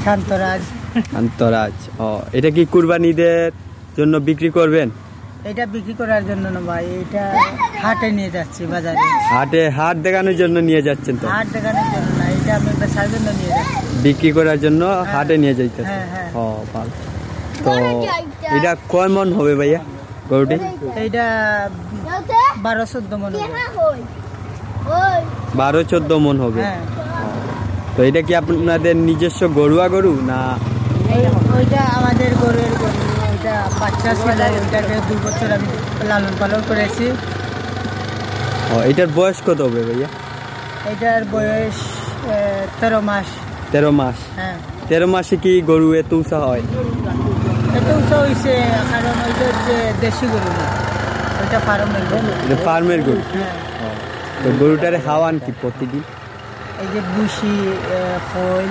শান্তরাজ। শান্তরাজ। ও, এটা কি কুরবানি ঈদের জন্য বিক্রি করবেন? এটা বিক্রি করার জন্য না ভাই, এটা হাটে নিয়ে যাচ্ছি বাজারে। হাট দেখানোর জন্য নিয়ে যাচ্ছেন তো? হাট দেখানোর জন্য না, এটা আমি বেচার জন্য নিয়ে যাচ্ছি। বিক্রি করার জন্য হাটে নিয়ে যাইতেছে। হ্যাঁ। ও ভালো। তো এটা কয় মন হবে ভাইয়া গরুটি? এইটা 12-14 মন হবে। 12-14 মন হবে। হ্যাঁ। তো এটা কি আপনাদের নিজস্ব গরুয়া গরু না? ওইটা আমাদের গরুর গরু, ওইটা বাচ্চা ছিল, ওইটাকে 2 বছর আমি লালন পালন করেছি। ও, এটার বয়স কত হবে ভাইয়া? এটার বয়স 13 মাস। 13 মাস। হ্যাঁ। 13 মাসে কি গরু এত উঁচা হয়? এত উঁচা হয়েছে কারণ ওইটা হচ্ছে দেশি গরু না, ওইটা ফার্মের গরু। এটা ফার্মের গরু। হ্যাঁ। তো গরুটারে খাওয়ান কি প্রতিদিন? এই যে ভুসি, খোল,